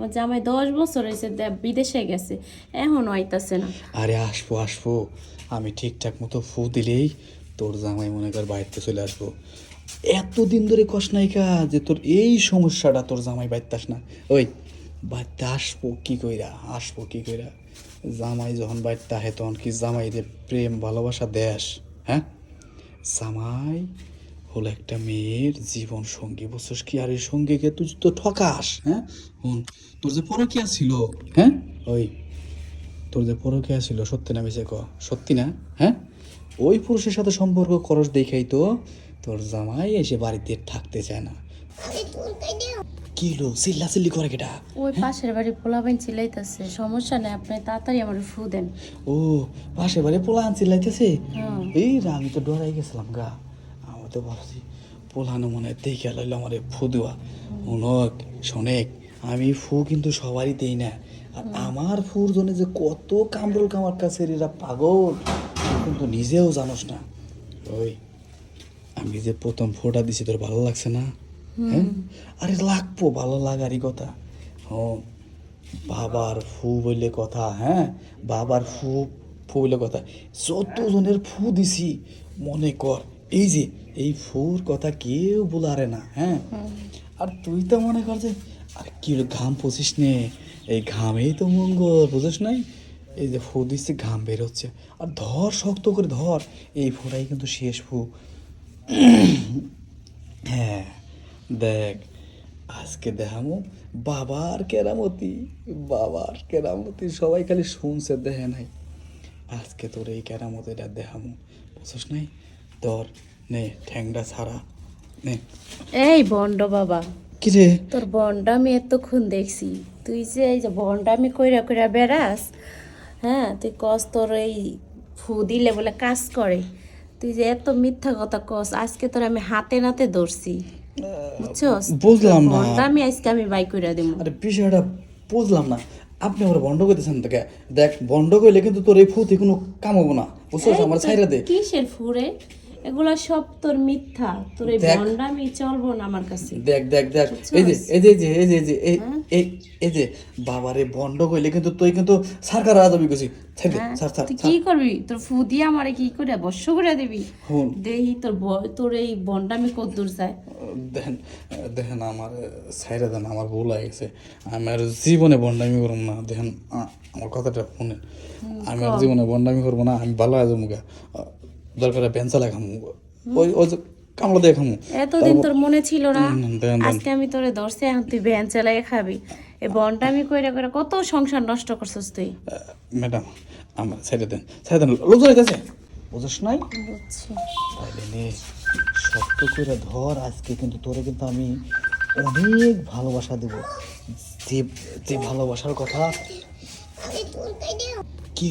আমার জামাই 10 বছর হয়েছে বিদেশে গেছে, এখনো আইতাছে না। আরে আসবো আসবো, আমি ঠিকঠাক মতো ফু দিলেই তোর জামাই মনে কর বাড়িতে চলে আসবো। এতদিন ধরে কষ নাইকা যে তোর এই সমস্যাটা, তোর জামাই বাড়িতে আস না। ওই বাড়িতে আসবো কি কইরা, আসবো কি কইরা? জামাই যখন বাড়িতে আহে তখন কি জামাইদের প্রেম ভালোবাসা দেশ? হ্যাঁ, জামাই হলো একটা মেয়ের জীবন সঙ্গী, বুঝছিস কি? আর এই সঙ্গীকে তুই তো ঠকাস। হ্যাঁ, হুন, তোর যে পরকীয়া ছিল, হ্যাঁ, ওই তোর যে পরকীয়া ছিল, সত্যি না মিছে ক? সত্যি না? হ্যাঁ, ওই পুরুষের সাথে সম্পর্ক করস দেখাই তো তোর জামাই এসে বাড়িতে থাকতে চায় না। কি লো চিল্লা চিল্লি করে কেটা? ওই পাশের বাড়ি পোলাপাইন চিল্লাইতাছে, সমস্যা নেই, আপনি তাড়াতাড়ি আমার ফু দেন। ও, পাশে বাড়ি পোলাহান চিল্লাইতেছে? হ্যাঁ। এই রে, আমি তো ডরাই গেছিলাম গা। আমি তো ভাবছি পোলানো মনে হয় দেখে লাইলো আমার ফু দেওয়া। অনেক শোনেক, আমি ফু কিন্তু সবারই দেই না। আর আমার ফুর জন্য যে কত কামরুল কামার কাছে এরা পাগল, তুই কিন্তু নিজেও জানোস না। ওই আমি যে প্রথম ফোটা দিছি, তোর ভালো লাগছে না? হ্যাঁ, আরে লাগবো, ভালো লাগারই কথা। হ্যাঁ, বাবার ফু বললে কথা। হ্যাঁ, বাবার ফু ফু বললে কথা। যতজনের ফু দিছি মনে কর, এই যে এই ফুর কথা কেউ বলারে না। হ্যাঁ, আর তুই তো মনে কর যে আর কি হলো, ঘাম পচিস নে, এই ঘামেই তো মঙ্গল, বুঝিস নাই? এই যে ফু দিচ্ছে ঘাম বের হচ্ছে, আর ধর শক্ত করে ধর, এই ফুটাই কিন্তু শেষ ফু। হ্যাঁ, দেখ, আজকে দেখামো বাবার কেরামতি, বাবার কেরামতি। সবাই খালি শুনছে, দেখে নাই। আজকে তোর এই কেরামতিটা দেখামো, বুঝছ নাই? তোর নে ঠ্যাংটা ছাড়া নে। এই বন্ড বাবা, কি রে? তোর বন্ডামি এতক্ষণ দেখছি, তুই যে এই যে বন্ডামি কইরা কইরা বেড়াস। হ্যাঁ, তুই কস তোর এই ফু দিলে বলে কাজ করে, তুই যে এত মিথ্যা কথা কস, আজকে তোর আমি হাতে নাতে ধরছি, বুঝছস? বুঝলাম না। বন্ডামি আজকে আমি বাই কইরা দেবো। আরে বিষয়টা বুঝলাম না, আপনি আমার বন্ধ করতেছেন তোকে। দেখ, বন্ধ করলে কিন্তু তোর এই ফুতে কোনো কাম হবো না, বুঝছস? আমার ছাইরা দে। কিসের ফুরে? এগুলা সব তোর মিথ্যা, তোর এই দেখ। বন্ডামি চলবো না আমার কাছে। দেখ দেখ দেখ, এই যে এই যে এই যে এই যে এই যে এই এই যে বাবারে বন্ধ করলে কিন্তু তুই কিন্তু সরকার আজাবি গেছি। ছাড় দে, হ্যাঁ, ছাড় ছাড় তুই ছাড়। কি করবি? তোর ফু দিয়ে আমারে কি করে বর্ষ করে দিবি? হুন, দেহি তোর এই বন্ডামি কদ্দূর যায়। দেখেন, দেখেন আমার ছাইরা দেন, আমার ভুল হয়ে গেছে। আমার জীবনে বন্ডামি করবো না। দেখেন, আমার কথাটা শুনেন, আমি আর জীবনে বন্ডামি করবো না। আমি ভালো আছো মুগা, দরকার বেঞ্চা লাগামু, ওই ওই যে কামলা দিয়ে খামু। এতদিন তোর মনে ছিল না? দেন দেন। আজকে আমি তোরে ধরছি, এখন তুই ভ্যান চালাই খাবি। এই বন্ডামি কইরা কইরা কত সংসার নষ্ট করছিস তুই। ম্যাডাম, আমার ছেড়ে দেন, ছেড়ে দেন, লোক যাইতেছে, বুঝছ নাই? বুঝছি। তাইলে নে, শক্ত করে ধর। আজকে কিন্তু তোরে কিন্তু আমি অনেক ভালোবাসা দেবো, যে যে ভালোবাসার কথা। কি